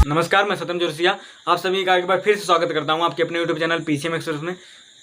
नमस्कार, मैं सत्यम जोरसिया आप सभी का एक बार फिर से स्वागत करता हूं आपके अपने यूट्यूब चैनल पीसीएम एक्सप्रेस में।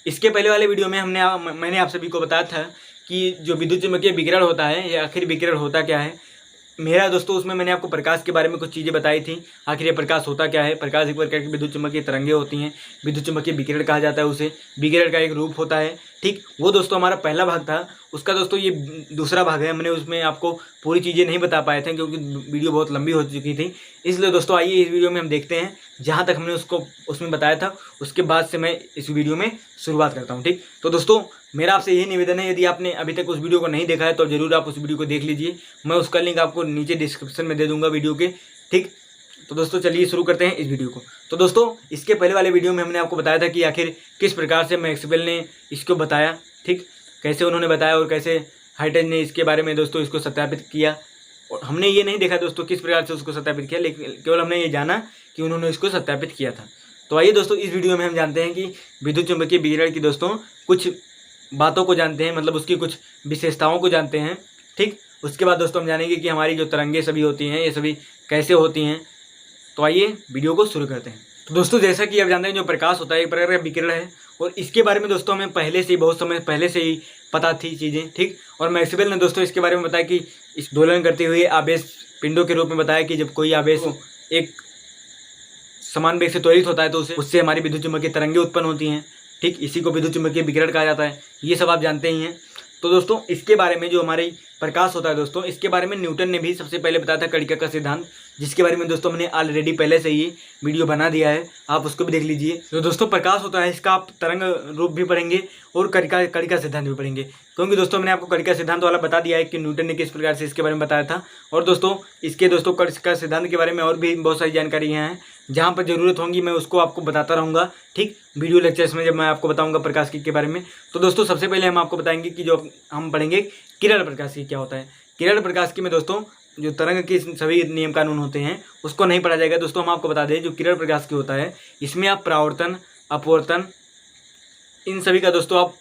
इसके पहले वाले वीडियो में मैंने आप सभी को बताया था कि जो विद्युत चुम्बकीय विकिरण होता है या आखिर विकिरण होता क्या है। मेरा दोस्तों उसमें मैंने आपको प्रकाश के बारे में कुछ चीज़ें बताई थी। आखिर ये प्रकाश होता क्या है। प्रकाश एक प्रकार की विद्युत चुम्बकीय तरंगे होती हैं। विद्युत चुम्बकीय विकिरण कहा जाता है उसे। विकिरण का एक रूप होता है, ठीक। वो दोस्तों हमारा पहला भाग था। उसका दोस्तों ये दूसरा भाग है। हमने उसमें आपको पूरी चीज़ें नहीं बता पाए थे क्योंकि वीडियो बहुत लंबी हो चुकी थी। इसलिए दोस्तों आइए इस वीडियो में हम देखते हैं जहाँ तक हमने उसमें बताया था। उसके बाद से मैं इस वीडियो में शुरुआत करता हूँ, ठीक। तो दोस्तों मेरा आपसे यही निवेदन है, यदि आपने अभी तक उस वीडियो को नहीं देखा है तो जरूर आप उस वीडियो को देख लीजिए। मैं उसका लिंक आपको नीचे डिस्क्रिप्शन में दे दूंगा वीडियो के, ठीक। तो दोस्तों चलिए शुरू करते हैं इस वीडियो को। तो दोस्तों इसके पहले वाले वीडियो में हमने आपको बताया था कि आखिर किस प्रकार से मैक्सवेल ने इसको बताया, ठीक। कैसे उन्होंने बताया और कैसे हाइटेज ने इसके बारे में दोस्तों इसको सत्यापित किया। और हमने ये नहीं देखा दोस्तों किस प्रकार से उसको सत्यापित किया, लेकिन केवल हमने ये जाना कि उन्होंने इसको सत्यापित किया था। तो आइए दोस्तों इस वीडियो में हम जानते हैं कि विद्युत चुम्बकीय विकिरण की दोस्तों कुछ बातों को जानते हैं, मतलब उसकी कुछ विशेषताओं को जानते हैं, ठीक। उसके बाद दोस्तों हम जानेंगे कि हमारी जो तरंगे सभी होती हैं ये सभी कैसे होती हैं। तो आइए वीडियो को शुरू करते हैं। तो दोस्तों जैसा कि आप जानते हैं जो प्रकाश होता है एक प्रकार का विकिरण है और इसके बारे में दोस्तों हमें पहले से ही बहुत समय पहले से ही पता थी चीज़ें, ठीक। और मैक्सवेल ने दोस्तों इसके बारे में बताया कि इस दोलन करते हुए आवेश पिंडों के रूप में बताया कि जब कोई आवेश एक समान वेग से त्वरित होता है तो उससे हमारी विद्युत चुम्बकीय तरंगे उत्पन्न होती हैं, ठीक। इसी को विद्युत चुम्बकीय विकिरण कहा जाता है। ये सब आप जानते ही हैं। तो दोस्तों इसके बारे में जो हमारी प्रकाश होता है दोस्तों, इसके बारे में न्यूटन ने भी सबसे पहले बताया था कणिका का सिद्धांत, जिसके बारे में दोस्तों हमने ऑलरेडी पहले से ही वीडियो बना दिया है, आप उसको भी देख लीजिए। तो दोस्तों प्रकाश होता है इसका आप तरंग रूप भी पढ़ेंगे और कणिका सिद्धांत भी पढ़ेंगे, क्योंकि दोस्तों मैंने आपको कणिका सिद्धांत वाला बता दिया है कि न्यूटन ने किस प्रकार से इसके बारे में बताया था। और दोस्तों इसके दोस्तों कणिका सिद्धांत के बारे में और भी बहुत सारी जानकारियाँ हैं, जहाँ पर ज़रूरत होंगी मैं उसको आपको बताता रहूँगा, ठीक। वीडियो लेक्चर्स में जब मैं आपको बताऊँगा प्रकाश की के बारे में। तो दोस्तों सबसे पहले हम आपको बताएंगे कि जो हम पढ़ेंगे किरण प्रकाश की क्या होता है। किरण प्रकाश की में दोस्तों जो तरंग के सभी नियम कानून होते हैं उसको नहीं पढ़ा जाएगा। दोस्तों हम आपको बता दें जो किरण प्रकाश की होता है इसमें आप परावर्तन, अपवर्तन, इन सभी का दोस्तों आप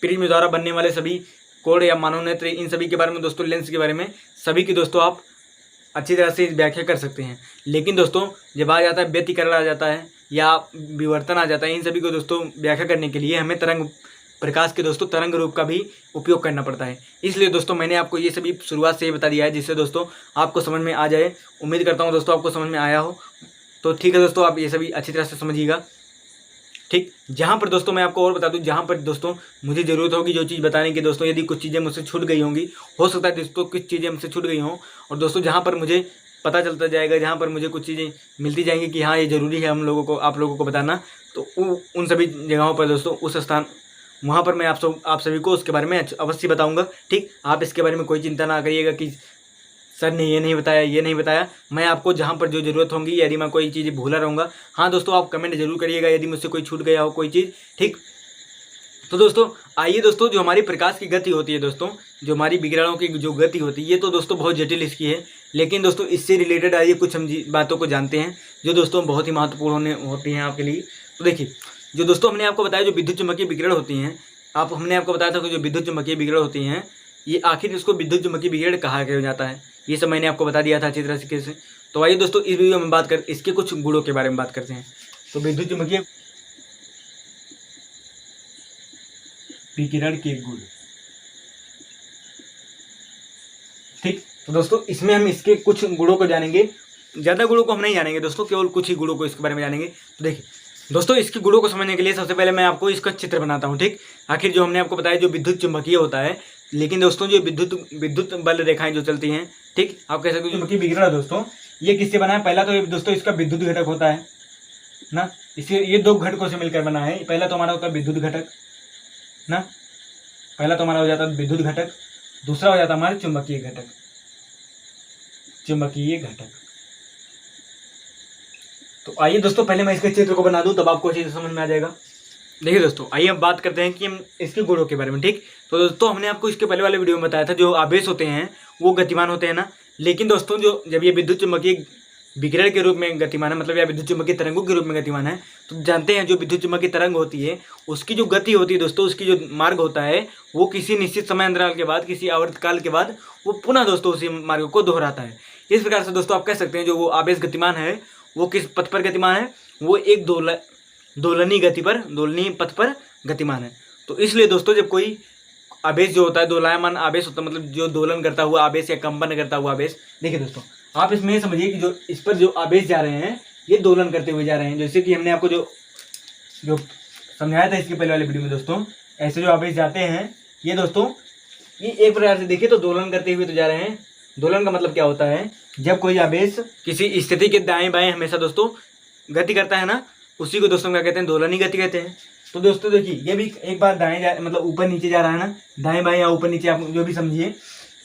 प्रिज्म द्वारा बनने वाले सभी कोण या मानव नेत्र, इन सभी के बारे में दोस्तों, लेंस के बारे में सभी की दोस्तों आप अच्छी तरह से व्याख्या कर सकते हैं। लेकिन दोस्तों जब आ जाता है व्यतिकरण आ जाता है या विवर्तन आ जाता है, इन सभी को दोस्तों व्याख्या करने के लिए हमें तरंग प्रकाश के दोस्तों तरंग रूप का भी उपयोग करना पड़ता है। इसलिए दोस्तों मैंने आपको ये सभी शुरुआत से ही बता दिया है, जिससे दोस्तों आपको समझ में आ जाए। उम्मीद करता हूँ दोस्तों आपको समझ में आया हो। तो ठीक है दोस्तों, आप ये सभी अच्छी तरह से समझिएगा, ठीक। जहाँ पर दोस्तों मैं आपको और बता दूँ, जहाँ पर दोस्तों मुझे ज़रूरत होगी जो चीज़ बताने की दोस्तों, यदि कुछ चीज़ें मुझसे छूट गई होंगी, हो सकता है दोस्तों कुछ चीज़ें मुझसे छूट गई हों, और दोस्तों जहाँ पर मुझे पता चलता जाएगा, जहाँ पर मुझे कुछ चीज़ें मिलती जाएंगी कि हाँ ये ज़रूरी है हम लोगों को, आप लोगों को बताना, तो उन सभी जगहों पर दोस्तों उस स्थान वहाँ पर मैं आप सभी को उसके बारे में अवश्य बताऊँगा, ठीक। आप इसके बारे में कोई चिंता ना करिएगा कि सर ने ये नहीं बताया, ये नहीं बताया। मैं आपको जहाँ पर जो ज़रूरत होंगी, यदि मैं कोई चीज़ भूला रहूँगा, हाँ दोस्तों आप कमेंट जरूर करिएगा यदि मुझसे कोई छूट गया हो कोई चीज़, ठीक। तो दोस्तों आइए दोस्तों जो हमारी प्रकाश की गति होती है दोस्तों, जो हमारी विकिरणों की जो गति होती है, ये तो दोस्तों बहुत जटिल इसकी है। लेकिन दोस्तों इससे रिलेटेड आइए कुछ हम बातों को जानते हैं जो दोस्तों बहुत ही महत्वपूर्ण होती हैं आपके लिए। तो देखिए जो दोस्तों हमने आपको बताया जो विद्युत चुम्बकीय विकिरण होती हैं, हमने आपको बताया था कि जो विद्युत चुम्बकीय विकिरण होती हैं ये आखिर इसको विद्युत चुम्बकीय विकिरण कहा जाता है, ये सब मैंने आपको बता दिया था अच्छी तरह से। तो आइए दोस्तों इस वीडियो में बात कर इसके कुछ गुणों के बारे में बात करते हैं। तो विद्युत चुम्बकीय विकिरण के गुण, ठीक। तो दोस्तों इसमें हम इसके कुछ गुणों को जानेंगे, ज़्यादा गुणों को हम नहीं जानेंगे दोस्तों, केवल कुछ ही गुणों को इसके बारे में जानेंगे। तो देखिए दोस्तों इसके गुणों को समझने के लिए सबसे पहले मैं आपको इसका चित्र बनाता हूँ, ठीक। आखिर जो हमने आपको बताया जो विद्युत चुम्बकीय होता है, लेकिन दोस्तों जो विद्युत बल रेखाएं जो चलती हैं, ठीक। आप कह सकते हो चुम्बकीय विकिरण दोस्तों ये किससे बना है। पहला तो दोस्तों इसका विद्युत घटक होता है ना, इसे ये दो घटकों से मिलकर बना है। पहला तो हमारा होता है विद्युत घटक ना, पहला तो हमारा हो जाता है विद्युत घटक, दूसरा हो जाता है हमारा चुंबकीय घटक। चुंबकीय घटक। तो आइए दोस्तों पहले मैं इसके चित्र को बना दूं तब आपको अच्छे से समझ में आ जाएगा। देखिए दोस्तों आइए अब बात करते हैं कि हम इसके गुणों के बारे में, ठीक। तो दोस्तों हमने आपको इसके पहले वाले वीडियो में बताया था जो आवेश होते हैं वो गतिमान होते हैं ना, लेकिन दोस्तों जो जब ये विद्युत चुम्बकीय विकिरण के रूप में गतिमान है, मतलब या विद्युत चुम्बकीय तरंगों के रूप में गतिमान है, तो जानते हैं जो विद्युत चुम्बकीय तरंग होती है उसकी जो गति होती है दोस्तों, उसकी जो मार्ग होता है वो किसी निश्चित समय अंतराल के बाद, किसी आवर्तकाल के बाद वो पुनः दोस्तों उसी मार्ग को दोहराता है। इस प्रकार से दोस्तों आप कह सकते हैं जो वो आवेश गतिमान है वो किस पथ पर गतिमान है, वो एक दोलनीय गति पर, दोलनीय पथ पर गतिमान है। तो इसलिए दोस्तों जब कोई आवेश जो होता है, दोलायमान आवेश होता है, मतलब जो दोलन करता हुआ आवेश या कंपन करता हुआ आवेश। देखिए दोस्तों आप इसमें ये समझिए कि जो इस पर जो आवेश जा रहे हैं ये दोलन करते हुए जा रहे हैं। जैसे कि हमने आपको जो समझाया था इसके पहले वाले वीडियो में दोस्तों, ऐसे जो आवेश जाते हैं ये दोस्तों ये एक प्रकार से देखिए तो दोलन करते हुए तो जा रहे हैं। दोलन का मतलब क्या होता है, जब कोई आवेश किसी स्थिति के दाएं बाएं हमेशा दोस्तों गति करता है ना, उसी को दोस्तों क्या कहते हैं, दोलनीय गति कहते हैं। तो दोस्तों देखिए ये भी एक बार दाएं मतलब ऊपर नीचे जा रहा है ना, दाएं बाएं या ऊपर नीचे आप जो भी समझिए।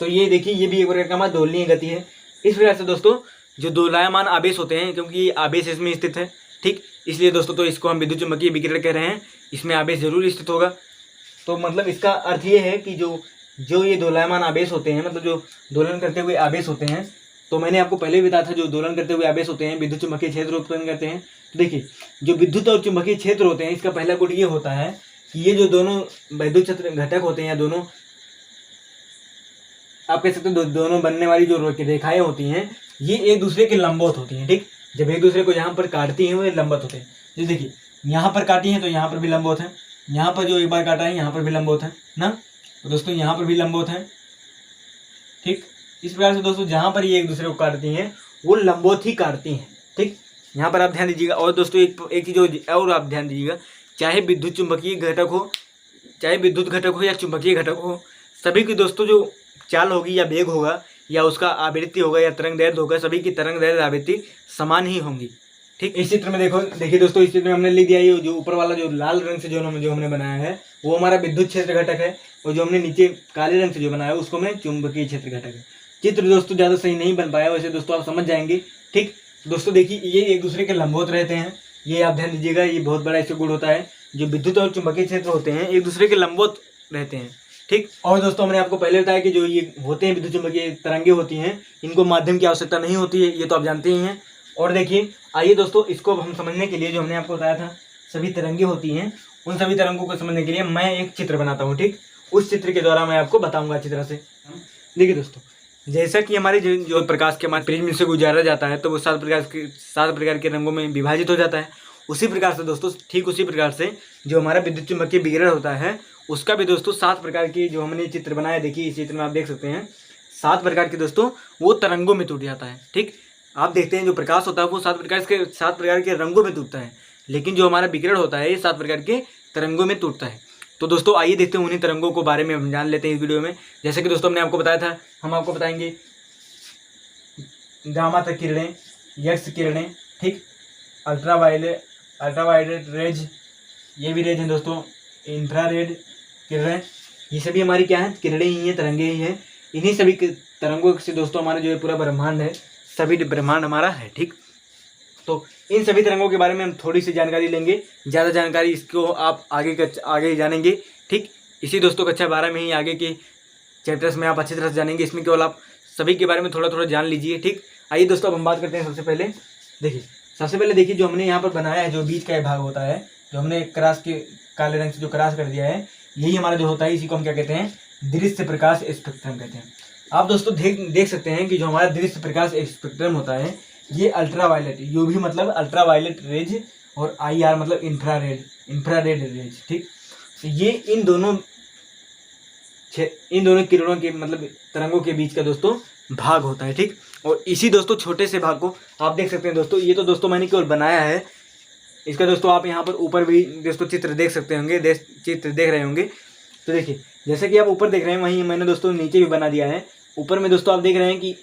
तो ये देखिए ये भी एक प्रकार का दोलनीय गति है। इस प्रकार से दोस्तों जो दोलायमान आवेश होते हैं, क्योंकि आवेश इसमें स्थित है, ठीक, इसलिए दोस्तों तो इसको हम विद्युत चुम्बकीय विकिरण कह रहे हैं। इसमें आवेश जरूर स्थित होगा। तो मतलब इसका अर्थ ये है कि जो ये दोलायमान आवेश होते हैं, मतलब जो दोलन करते हुए आवेश होते हैं, तो मैंने आपको पहले भी बताया था जो दोलन करते हुए आवेश होते हैं विद्युत चुम्बकीय क्षेत्र उत्पन्न करते हैं। तो देखिए जो विद्युत और चुम्बकीय क्षेत्र होते हैं इसका पहला गुण ये होता है कि ये जो दोनों विद्युत क्षेत्र घटक होते हैं या दोनों आप कह सकते हैं दोनों बनने वाली जो रेखाएं होती हैं ये एक दूसरे के लंबवत होती हैं, ठीक। जब एक दूसरे को यहाँ पर काटती हैं वो लंबवत होते हैं। जो देखिए यहाँ पर काटी हैं तो यहाँ पर भी लंबवत है, यहाँ पर जो एक बार काटा है यहाँ पर भी लंबवत है ना, तो दोस्तों यहाँ पर भी लंबवत है, ठीक। इस प्रकार से दोस्तों जहाँ पर ये एक दूसरे को काटती हैं वो लंबवत ही काटती हैं, ठीक। यहाँ पर आप ध्यान दीजिएगा। और दोस्तों एक चीज़ और आप ध्यान दीजिएगा, चाहे विद्युत चुम्बकीय घटक हो, चाहे विद्युत घटक हो या चुम्बकीय घटक हो, सभी की दोस्तों जो चाल होगी या वेग होगा या उसका आवृत्ति होगा या तरंग दैर्ध्य होगा, सभी की तरंग दैर्ध्य आवृत्ति समान ही होंगी, ठीक। इस चित्र में देखिए दोस्तों, इस चित्र में हमने लिख दिया ये जो ऊपर वाला जो लाल रंग से जो हमने बनाया है वो हमारा विद्युत क्षेत्र घटक है, और जो हमने नीचे काले रंग से जो बनाया है उसको हमने चुंबकीय क्षेत्र घटक है। चित्र दोस्तों ज़्यादा सही नहीं बन पाया, वैसे दोस्तों आप समझ जाएंगे, ठीक। दोस्तों देखिए ये एक दूसरे के लंबवत रहते हैं, ये आप ध्यान दीजिएगा, ये बहुत बड़ा इससे गुण होता है। जो विद्युत और चुंबकीय क्षेत्र होते हैं एक दूसरे के लंबवत रहते हैं, ठीक। और दोस्तों हमने आपको पहले बताया कि जो ये होते हैं विद्युत चुम्बकीय तरंगे होती हैं इनको माध्यम की आवश्यकता नहीं होती है, ये तो आप जानते ही हैं। और देखिए आइए दोस्तों इसको हम समझने के लिए जो हमने आपको बताया था सभी तरंगे होती हैं, उन सभी तरंगों को समझने के लिए मैं एक चित्र बनाता हूँ, ठीक। उस चित्र के द्वारा मैं आपको बताऊँगा अच्छी तरह से। देखिए दोस्तों जैसा कि हमारे जो प्रकाश के हमारे प्रिज्म से गुजारा जाता है तो वो 7 प्रकार के रंगों में विभाजित हो जाता है। उसी प्रकार से दोस्तों ठीक उसी प्रकार से जो हमारा विद्युत चुम्बकीय विकिरण होता है उसका भी दोस्तों 7 प्रकार की जो हमने चित्र बनाया, देखिए इस चित्र में आप देख सकते हैं 7 प्रकार के दोस्तों वो तरंगों में टूट जाता है, ठीक। आप देखते हैं जो प्रकाश होता है वो 7 प्रकार के रंगों में टूटता है, लेकिन जो हमारा विकिरण होता है ये 7 प्रकार के तरंगों में टूटता है। तो दोस्तों आइए देखते हैं उन्हीं तरंगों को बारे में हम जान लेते हैं इस वीडियो में। जैसे कि दोस्तों हमने आपको बताया था, हम आपको बताएंगे गामा तक किरणें, एक्स किरणें, ठीक, अल्ट्रावायलेट रेज, ये भी रेज हैं दोस्तों, इंफ्रारेड किरणें, ये सभी हमारी क्या है, किरणें ही हैं, तरंगे ही हैं। इन्हीं सभी तरंगों से दोस्तों हमारा जो है पूरा ब्रह्मांड है, सभी ब्रह्मांड हमारा है, ठीक। तो इन सभी तरंगों के बारे में हम थोड़ी सी जानकारी लेंगे, ज़्यादा जानकारी इसको आप आगे जानेंगे, ठीक। इसी दोस्तों कक्षा 12 में ही आगे के चैप्टर्स में आप अच्छी तरह से जानेंगे, इसमें केवल आप सभी के बारे में थोड़ा थोड़ा जान लीजिए, ठीक। आइए दोस्तों अब हम बात करते हैं सबसे पहले देखिए जो हमने यहाँ पर बनाया है, जो बीच का भाग होता है, जो हमने क्रॉस के काले रंग से जो क्रॉस कर दिया है, यही हमारा जो होता है, इसी को हम क्या कहते हैं, दृश्य प्रकाश स्पेक्ट्रम कहते हैं। आप दोस्तों देख सकते हैं कि जो हमारा दृश्य प्रकाश स्पेक्ट्रम होता है ये अल्ट्रावायलेट, यू भी मतलब अल्ट्रावायलेट रेज और IR मतलब इंफ्रारेड रेज, ठीक। तो ये इन दोनों किरणों के मतलब तरंगों के बीच का दोस्तों भाग होता है, ठीक। और इसी दोस्तों छोटे से भाग को आप देख सकते हैं दोस्तों, ये तो दोस्तों मैंने केवल बनाया है, इसका दोस्तों आप यहाँ पर ऊपर भी दोस्तों चित्र देख सकते होंगे, चित्र देख रहे होंगे। तो देखिए जैसे कि आप ऊपर देख रहे हैं वहीं मैंने दोस्तों नीचे भी बना दिया है। ऊपर में दोस्तों आप देख रहे हैं कि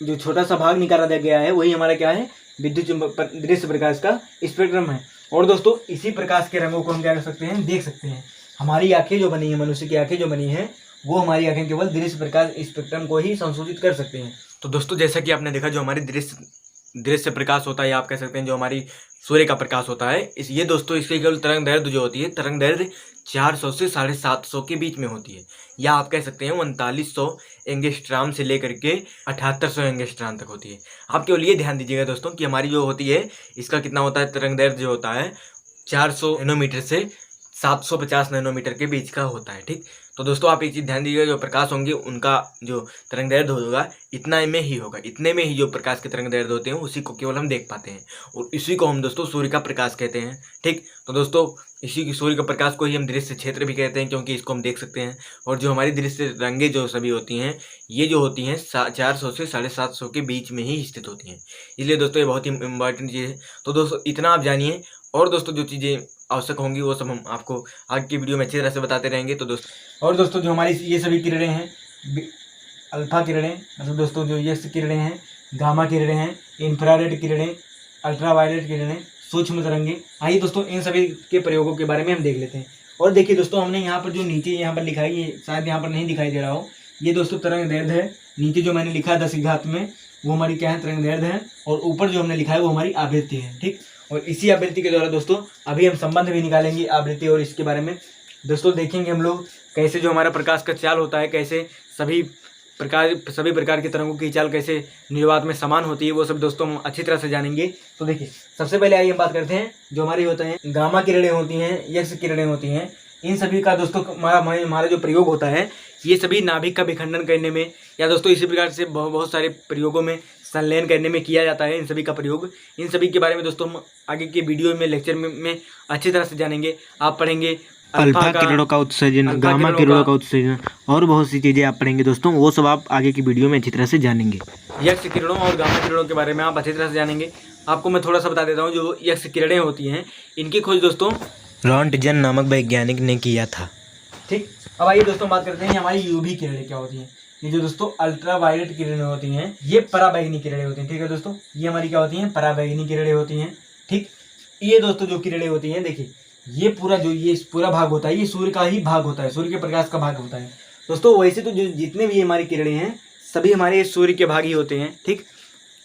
जो छोटा सा भाग निकाला गया है वही हमारा क्या है, विद्युत दृश्य प्रकाश का स्पेक्ट्रम है। और दोस्तों इसी प्रकाश के रंगों को हम क्या कर सकते हैं, देख सकते हैं। हमारी आंखें जो बनी है, मनुष्य की आंखें जो बनी है, वो हमारी आंखें केवल दृश्य प्रकाश स्पेक्ट्रम को ही संशोधित कर सकते हैं। तो दोस्तों जैसा कि आपने देखा जो हमारी दृश्य प्रकाश होता है, आप कह सकते हैं जो हमारी सूर्य का प्रकाश होता है, ये दोस्तों इसकी केवल तरंग दैर्ध्य जो होती है, तरंग दैर्ध्य 400 से 750 के बीच में होती है, या आप कह सकते हैं 3900 एंगस्ट्राम से लेकर के 7800 एंगस्ट्राम तक होती है। आप केवल ये ध्यान दीजिएगा दोस्तों कि हमारी जो होती है इसका कितना होता है, तरंग दैर्ध्य जो होता है 400 नैनोमीटर से 750 नैनोमीटर के बीच का होता है। ठीक, तो दोस्तों आप एक चीज़ ध्यान दीजिएगा, जो प्रकाश होंगे उनका जो तरंगदैर्ध्य होगा इतना में ही होगा, इतने में ही जो प्रकाश के तरंगदैर्ध्य होते हैं उसी को केवल हम देख पाते हैं, और इसी को हम दोस्तों सूर्य का प्रकाश कहते हैं। ठीक, तो दोस्तों इसी की सूर्य का प्रकाश को ही हम दृश्य क्षेत्र भी कहते हैं, क्योंकि इसको हम देख सकते हैं। और जो हमारी दृश्य रंगे जो सभी होती हैं, ये जो होती हैं 400 से 750 के बीच में ही स्थित होती हैं। इसलिए दोस्तों ये बहुत ही इंपॉर्टेंट चीज़ है। तो दोस्तों इतना आप जानिए, और दोस्तों जो चीज़ें आवश्यक होंगी वो सब हम आपको आगे की वीडियो में अच्छी तरह से बताते रहेंगे। तो दोस्तों जो हमारी ये सभी किरणें हैं, अल्फा किरणें, मतलब दोस्तों जो एक्स किरणें हैं, गामा किरणें हैं, इंफ्रारेड किरणें, अल्ट्रावायलेट किरणें, सूक्ष्म तरंगे, आइए दोस्तों इन सभी के प्रयोगों के बारे में हम देख लेते हैं। और देखिए दोस्तों, हमने यहाँ पर जो नीचे यहाँ पर लिखा है, ये शायद यहाँ पर नहीं दिखाई दे रहा हो, ये दोस्तों तरंगदैर्ध्य है। नीचे जो मैंने लिखा है 10 की घात में, वो हमारी क्या है, तरंगदैर्ध्य है। और ऊपर जो हमने लिखा है वो हमारी आवृत्ति है। ठीक, और इसी आवृत्ति के द्वारा दोस्तों अभी हम संबंध भी निकालेंगे आवृत्ति और इसके बारे में। दोस्तों देखेंगे हम लोग कैसे जो हमारा प्रकाश का चाल होता है, कैसे सभी प्रकार की तरंगों की चाल कैसे निर्वात में समान होती है, वो सब दोस्तों हम अच्छी तरह से जानेंगे। तो देखिए, सबसे पहले आइए हम बात करते हैं जो हमारी होते हैं गामा किरणें होती हैं, एक्स किरणें होती हैं। इन सभी का दोस्तों हमारा जो प्रयोग होता है, ये सभी नाभिक का विखंडन करने में, या दोस्तों इसी प्रकार से बहुत सारे प्रयोगों में संलयन करने में किया जाता है इन सभी का प्रयोग। इन सभी के बारे में दोस्तों हम आगे के वीडियो में, लेक्चर में अच्छी तरह से जानेंगे। आप पढ़ेंगे अल्फा किरणों का उत्सर्जन, गामा किरणों का उत्सर्जन और बहुत सी चीज़ें आप पढ़ेंगे दोस्तों, वो सब आप आगे की वीडियो में अच्छी तरह से जानेंगे। एक्स किरणों और गामा किरणों के बारे में आप अच्छी तरह से जानेंगे। आपको मैं थोड़ा सा बता देता हूँ, जो एक्स किरणें होती हैं इनकी खोज दोस्तों रॉन्टजन नामक वैज्ञानिक ने किया था। ठीक, अब आइए दोस्तों बात करते हैं हमारी यूवी किरणें क्या होती हैं। ये जो दोस्तों अल्ट्रावायलेट किरणें होती हैं, ये पराबैंगनी किरणें होती हैं। ठीक है दोस्तों, ये हमारी क्या होती हैं, पराबैंगनी किरणें होती हैं। ठीक, ये दोस्तों जो किरणें होती हैं, देखिए ये पूरा भाग होता है, ये सूर्य का ही भाग होता है, सूर्य के प्रकाश का भाग होता है दोस्तों। वैसे तो जो जितने भी हमारी किरणें हैं सभी हमारे सूर्य के भाग ही होते हैं। ठीक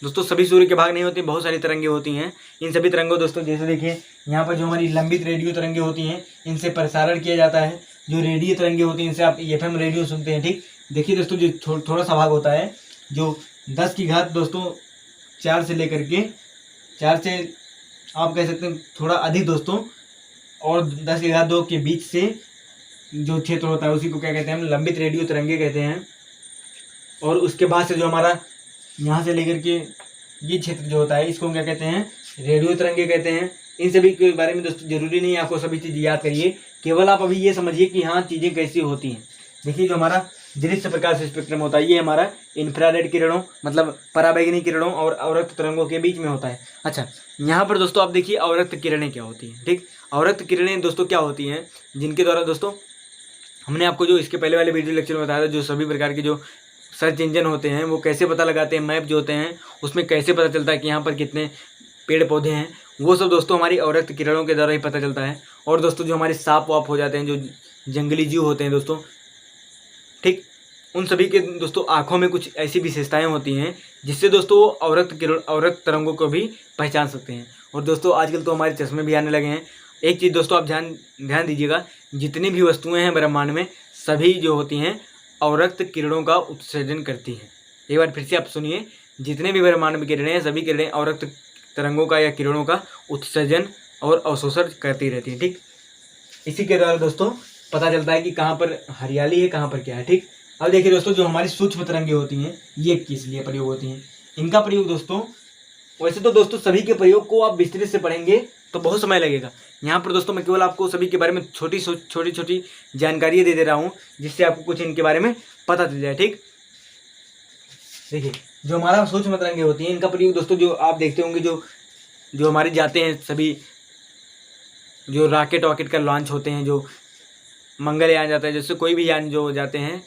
दोस्तों, सभी सूर्य के भाग नहीं होते, बहुत सारी तरंगें होती हैं। इन सभी तरंगों दोस्तों, जैसे देखिए यहाँ पर जो हमारी लंबित रेडियो तरंगें होती हैं, इनसे प्रसारण किया जाता है। जो रेडियो तरंगें होती हैं, इनसे आप FM रेडियो सुनते हैं। ठीक, देखिए दोस्तों, जो थोड़ा सा भाग होता है, जो 10 की घात दोस्तों 4 से लेकर के 4 से आप कह सकते हैं थोड़ा अधिक दोस्तों, और 10 की घात 2 के बीच से जो क्षेत्र होता है उसी को क्या कहते हैं, हम लंबित रेडियो तरंगे कहते हैं। और उसके बाद से जो हमारा यहाँ से लेकर के ये क्षेत्र जो होता है, इसको हम क्या कहते हैं, रेडियो तरंगे कहते हैं। इन सभी के बारे में दोस्तों जरूरी नहीं है आपको सभी चीज़ याद करिए, केवल आप अभी ये समझिए कि हाँ चीज़ें कैसी होती हैं। देखिए जो हमारा दृश्य प्रकाश स्पेक्ट्रम होता है, ये हमारा इंफ्रारेड किरणों मतलब पराबैंगनी किरणों और अवरक्त तरंगों के बीच में होता है। अच्छा, यहाँ पर दोस्तों आप देखिए अवरक्त किरणें क्या होती हैं। ठीक, अवरक्त किरणें दोस्तों क्या होती हैं, जिनके द्वारा दोस्तों हमने आपको जो इसके पहले वाले वीडियो लेक्चर में बताया था, जो सभी प्रकार के जो सर्च इंजन होते हैं वो कैसे पता लगाते हैं, मैप जो होते हैं उसमें कैसे पता चलता है कि यहाँ पर कितने पेड़ पौधे हैं, वो सब दोस्तों हमारी अवरक्त किरणों के द्वारा ही पता चलता है। और दोस्तों जो हमारे सांप वाप हो जाते हैं, जो जंगली जीव होते हैं दोस्तों, ठीक, उन सभी के दोस्तों आँखों में कुछ ऐसी विशेषताएं होती हैं जिससे दोस्तों वो अवरक्त तरंगों को भी पहचान सकते हैं। और दोस्तों आजकल तो हमारे चश्मे भी आने लगे हैं। एक चीज़ दोस्तों आप ध्यान दीजिएगा, जितनी भी वस्तुएं हैं ब्रह्मांड में सभी जो होती हैं अवरक्त किरणों का उत्सर्जन करती हैं। एक बार फिर से आप सुनिए, जितने भी ब्रह्मांड में किरणें हैं सभी किरणें अवरक्त तरंगों का या किरणों का उत्सर्जन और अवशोषण करती रहती हैं। ठीक, इसी के द्वारा दोस्तों पता चलता है कि कहाँ पर हरियाली है, कहाँ पर क्या है। ठीक, अब देखिए दोस्तों जो हमारी सूक्ष्म तरंगें होती हैं ये किस लिए प्रयोग होती हैं। इनका प्रयोग दोस्तों, वैसे तो दोस्तों सभी के प्रयोग को आप विस्तृत से पढ़ेंगे तो बहुत समय लगेगा। यहाँ पर दोस्तों मैं केवल आपको सभी के बारे में छोटी छोटी जानकारियाँ दे रहा हूँ, जिससे आपको कुछ इनके बारे में पता चल जाए। ठीक, देखिए जो हमारा सूक्ष्म तरंगें होती हैं इनका प्रयोग दोस्तों जो आप देखते होंगे, जो हमारे जाते हैं सभी जो रॉकेट वॉकेट का लॉन्च होते हैं, जो मंगलयान जाता है, जैसे कोई भी यान जो जाते हैं,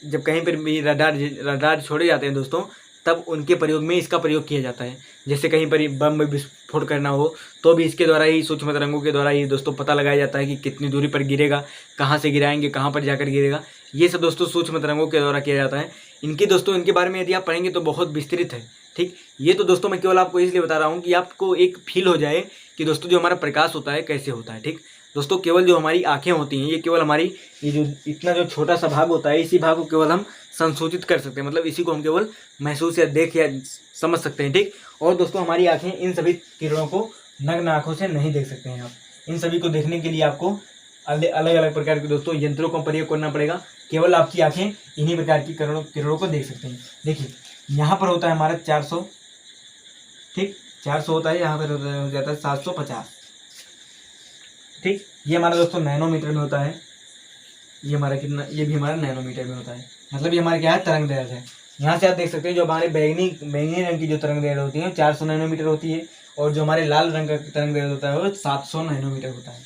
जब कहीं पर भी रडार छोड़े जाते हैं दोस्तों, तब उनके प्रयोग में इसका प्रयोग किया जाता है। जैसे कहीं पर बम विस्फोट करना हो तो भी इसके द्वारा ही, सूक्ष्म तरंगों के द्वारा ही दोस्तों पता लगाया जाता है कि कितनी दूरी पर गिरेगा, कहाँ से गिराएंगे, कहाँ पर जाकर गिरेगा। ये सब दोस्तों सूक्ष्म तरंगों के द्वारा किया जाता है। इनके बारे में यदि आप पढ़ेंगे तो बहुत विस्तृत है। ठीक, ये तो दोस्तों मैं केवल आपको इसलिए बता रहा हूँ कि आपको एक फील हो जाए कि दोस्तों जो हमारा प्रकाश होता है कैसे होता है। ठीक दोस्तों, केवल जो हमारी आँखें होती हैं, ये केवल हमारी ये जो इतना जो छोटा सा भाग होता है, इसी भाग को केवल हम संसूचित कर सकते हैं, मतलब इसी को हम केवल महसूस या देख या समझ सकते हैं। ठीक, और दोस्तों हमारी आँखें इन सभी किरणों को नग्न आँखों से नहीं देख सकते हैं। आप इन सभी को देखने के लिए आपको अलग अलग प्रकार के दोस्तों यंत्रों का प्रयोग करना पड़ेगा, केवल आपकी आंखें इन्हीं प्रकार की किरणों को देख सकते हैं। देखिए यहाँ पर होता है हमारा 400, ठीक 400 होता है, यहाँ पर हो जाता है 750, ठीक। ये हमारा दोस्तों नैनोमीटर में होता है, ये हमारा कितना, ये भी हमारा नैनोमीटर में होता है, मतलब ये हमारे क्या है, तरंग दैर्घ्य है। यहाँ से आप देख सकते हैं जो हमारे बैंगनी रंग की जो तरंग दैर्घ्य होती है 400 नैनोमीटर होती है, और जो हमारे लाल रंग का तरंग दैर्घ्य होता है वो 700 नैनोमीटर होता है।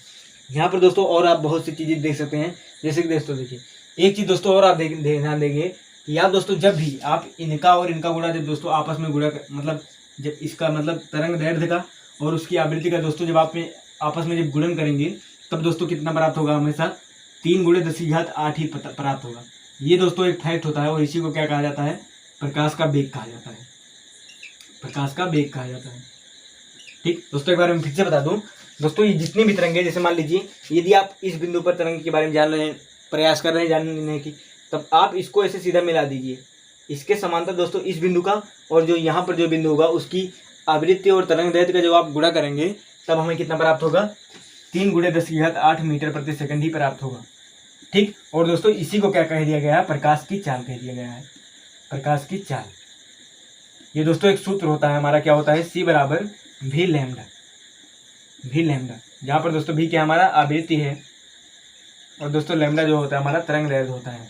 यहाँ पर दोस्तों और आप बहुत सी चीज़ें देख सकते हैं, जैसे कि दोस्तों देखिए एक चीज़ दोस्तों और आप ध्यान देंगे कि आप दोस्तों जब भी आप इनका और इनका गुणा जब दोस्तों आपस में गुणा मतलब जब इसका मतलब तरंग दैर्घ्य का और उसकी आवृत्ति का दोस्तों जब आप आपस में जब गुणन करेंगे तब दोस्तों कितना प्राप्त होगा, हमेशा 3 × 10⁻8 ही प्राप्त होगा। ये दोस्तों एक फैक्ट होता है और इसी को क्या कहा जाता है, प्रकाश का वेग कहा जाता है, प्रकाश का वेग कहा जाता है, ठीक। दोस्तों एक बार मैं फिर से बता दूं दोस्तों, ये जितनी भी तरंगे, जैसे मान लीजिए यदि आप इस बिंदु पर तरंग के बारे में जान रहे हैं, प्रयास कर रहे हैं जानने की, तब आप इसको ऐसे सीधा मिला दीजिए, इसके समांतर दोस्तों इस बिंदु का और जो यहाँ पर जो बिंदु होगा उसकी आवृत्ति और तरंग दैर्घ्य का जब आप गुणा करेंगे तब हमें कितना प्राप्त होगा, 3 × 10⁸ मीटर प्रति सेकंड ही प्राप्त होगा, ठीक। और दोस्तों इसी को क्या कह दिया गया है, प्रकाश की चाल कह दिया गया है, प्रकाश की चाल। ये दोस्तों एक सूत्र होता है हमारा, क्या होता है, C = V लैम्डा, जहाँ पर दोस्तों V क्या हमारा आवृत्ति है और दोस्तों लैम्डा जो होता है हमारा तरंग दैर्घ्य होता है।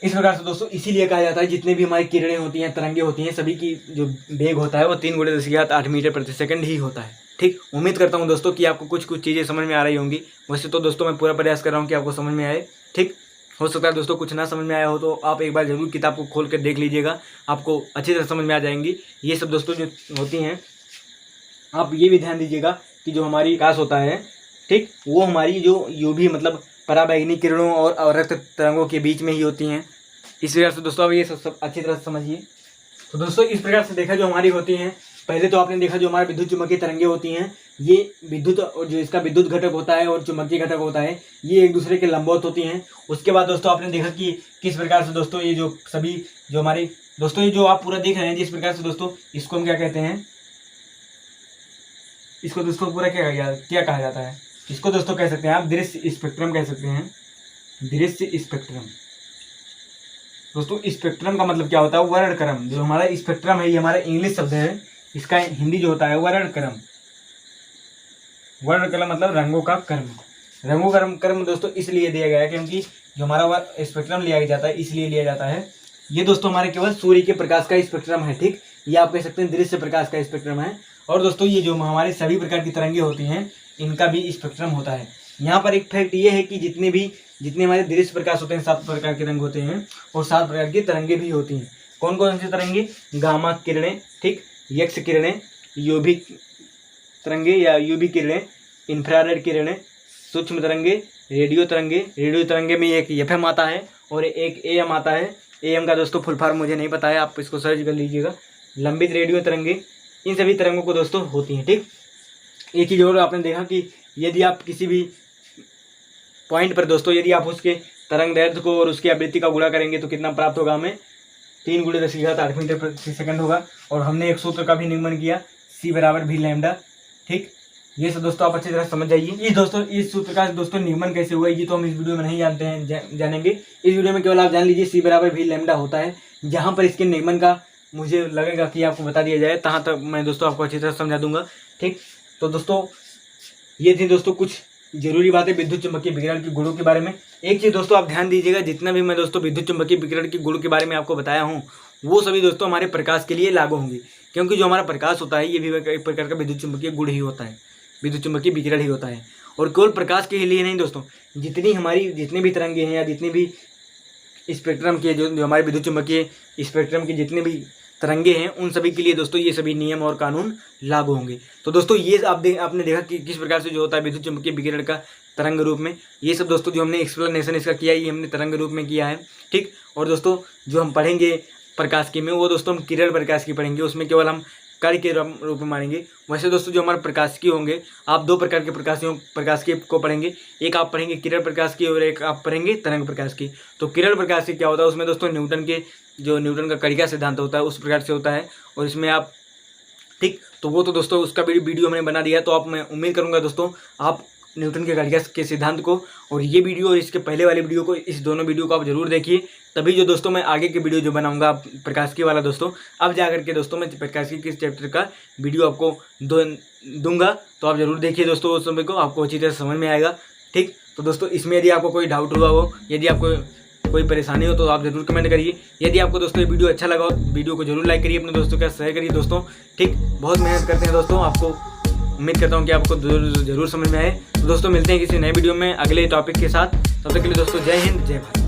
इस प्रकार से दोस्तों इसीलिए कहा जाता है जितने भी हमारी किरणें होती हैं, तरंगे होती हैं, सभी की जो वेग होता है वो 3 × 10⁸ मीटर प्रति सेकंड ही होता है, ठीक। उम्मीद करता हूँ दोस्तों कि आपको कुछ चीज़ें समझ में आ रही होंगी। वैसे तो दोस्तों मैं पूरा प्रयास कर रहा हूँ कि आपको समझ में आए, ठीक। हो सकता है दोस्तों कुछ ना समझ में आया हो तो आप एक बार जरूर किताब को खोल कर देख लीजिएगा, आपको अच्छी तरह समझ में आ जाएंगी ये सब दोस्तों जो होती हैं। आप ये भी ध्यान दीजिएगा कि जो हमारी प्रकाश होता है, ठीक, वो हमारी जो UV मतलब पराबैंगनी किरणों और रक्त तरंगों के बीच में ही होती हैं। इस प्रकार से दोस्तों आप ये सब अच्छी तरह से समझिए। तो दोस्तों इस प्रकार से देखा जो हमारी होती हैं, पहले तो आपने देखा जो हमारे विद्युत चुम्बकीय तरंगे होती हैं, ये विद्युत और जो इसका विद्युत घटक होता है और चुम्बकीय घटक होता है ये एक दूसरे के लंबवत होती हैं। उसके बाद दोस्तों आपने देखा कि किस प्रकार से दोस्तों ये जो सभी जो हमारे दोस्तों ये जो आप पूरा देख रहे हैं जिस प्रकार से दोस्तों इसको हम क्या कहते हैं, इसको दोस्तों पूरा क्या कहा जाता है, इसको दोस्तों कह सकते हैं आप दृश्य स्पेक्ट्रम कह सकते हैं, दृश्य स्पेक्ट्रम। दोस्तों स्पेक्ट्रम का मतलब क्या होता है, वर्णक्रम। जो हमारा स्पेक्ट्रम है ये हमारा इंग्लिश शब्द है, इसका हिंदी जो होता है वर्णक्रम। वर्णक्रम मतलब रंगों का क्रम। रंगों का क्रम दोस्तों इसलिए दिया गया है क्योंकि जो हमारा स्पेक्ट्रम लिया जाता है इसलिए लिया जाता है, ये दोस्तों हमारे केवल सूर्य के प्रकाश का स्पेक्ट्रम है, ठीक। ये आप कह सकते हैं दृश्य प्रकाश का स्पेक्ट्रम है। और दोस्तों ये जो हमारे सभी प्रकार की तरंगे होती हैं इनका भी स्पेक्ट्रम होता है। यहाँ पर एक फैक्ट ये है कि जितने हमारे दृश्य प्रकाश होते हैं 7 प्रकार के रंग होते हैं और 7 प्रकार की तरंगे भी होती हैं। कौन कौन सी तरंगे, गामा किरणें, ठीक, एक्स किरणें, यूवी तरंगे या यूवी किरणें, इंफ्रारेड किरणें, सूक्ष्म तरंगे, रेडियो तरंगे। रेडियो तरंगे में एक FM आता है और एक AM आता है। AM का दोस्तों फुल फॉर्म मुझे नहीं पता है, आप इसको सर्च कर लीजिएगा। लंबित रेडियो तरंगे, इन सभी तरंगों को दोस्तों होती हैं, ठीक। एक चीज़ और आपने देखा कि यदि आप किसी भी पॉइंट पर दोस्तों यदि आप उसके तरंग दैर्घ्य को और उसकी आवृत्ति का गुणा करेंगे तो कितना प्राप्त होगा, हमें 3 × 10⁸ मीटर प्रति सेकंड होगा। और हमने एक सूत्र का भी निगमन किया, C = V लैम्डा, ठीक। ये सब दोस्तों आप अच्छी तरह समझ जाइए। इस सूत्र का दोस्तों निगमन कैसे हुआ ये तो हम इस वीडियो में नहीं जानते हैं, जानेंगे। इस वीडियो में केवल आप जान लीजिए C = V लैम्डा होता है। जहाँ पर इसके निगमन का मुझे लगेगा कि आपको बता दिया जाए तहाँ तक मैं दोस्तों आपको अच्छी तरह समझा दूंगा, ठीक। तो दोस्तों ये थी दोस्तों कुछ जरूरी बातें विद्युत चुम्बकीय विकिरण के गुणों के बारे में। एक चीज़ दोस्तों आप ध्यान दीजिएगा, जितना भी मैं दोस्तों विद्युत चुम्बकीय विकिरण के गुणों के बारे में आपको बताया हूँ वो सभी दोस्तों हमारे प्रकाश के लिए लागू होंगी, क्योंकि जो हमारा प्रकाश होता है ये भी एक प्रकार का विद्युत चुम्बकीय गुण ही होता है, विद्युत चुम्बकीय विकिरण ही होता है। और केवल प्रकाश के लिए नहीं दोस्तों, जितने भी तरंगे हैं या जितने भी स्पेक्ट्रम के जो हमारे विद्युत चुम्बकीय स्पेक्ट्रम के जितने भी तरंगे हैं उन सभी के लिए दोस्तों ये सभी नियम और कानून लागू होंगे। तो दोस्तों ये आपने देखा कि किस प्रकार से जो होता है विद्युत चुम्बकीय विकिरण का तरंग रूप में, ये सब दोस्तों जो हमने एक्सप्लेनेशन इसका किया ये हमने तरंग रूप में किया है, ठीक। और दोस्तों जो हम पढ़ेंगे प्रकाश की में वो दोस्तों हम किरण प्रकाश की पढ़ेंगे, उसमें केवल हम कण के रूप में मानेंगे। वैसे दोस्तों जो हमारे प्रकाश की होंगे आप 2 प्रकार के प्रकाश की को पढ़ेंगे, एक आप पढ़ेंगे किरण प्रकाश की और एक आप पढ़ेंगे तरंग प्रकाश की। तो किरण प्रकाश की क्या होता है, उसमें दोस्तों न्यूटन का कणिका सिद्धांत होता है उस प्रकार से होता है, और इसमें आप, ठीक। तो वो तो दोस्तों उसका भी वीडियो मैंने बना दिया है। तो आप मैं उम्मीद करूँगा दोस्तों आप न्यूटन के गॉड के सिद्धांत को और ये वीडियो और इसके पहले वाले वीडियो को, इस दोनों वीडियो को आप जरूर देखिए। तभी जो दोस्तों मैं आगे के वीडियो जो बनाऊंगा प्रकाशिकी वाला दोस्तों, अब जा करके दोस्तों मैं प्रकाशिकी किस चैप्टर का वीडियो आपको दूंगा, तो आप जरूर देखिए दोस्तों। उस समय को आपको अच्छी तरह समझ में आएगा। ठीक, तो दोस्तों इसमें यदि आपको कोई डाउट हुआ हो, यदि आपको कोई परेशानी हो तो आप जरूर कमेंट करिए। यदि आपको दोस्तों ये वीडियो अच्छा लगा हो तो वीडियो को जरूर लाइक करिए, अपने दोस्तों के साथ शेयर करिए दोस्तों। ठीक, बहुत मेहनत करते हैं दोस्तों, आपको उम्मीद करता हूँ कि आपको जरूर समझ में आए। तो दोस्तों मिलते हैं किसी नए वीडियो में अगले टॉपिक के साथ। तब तक के लिए दोस्तों जय हिंद, जय भारत।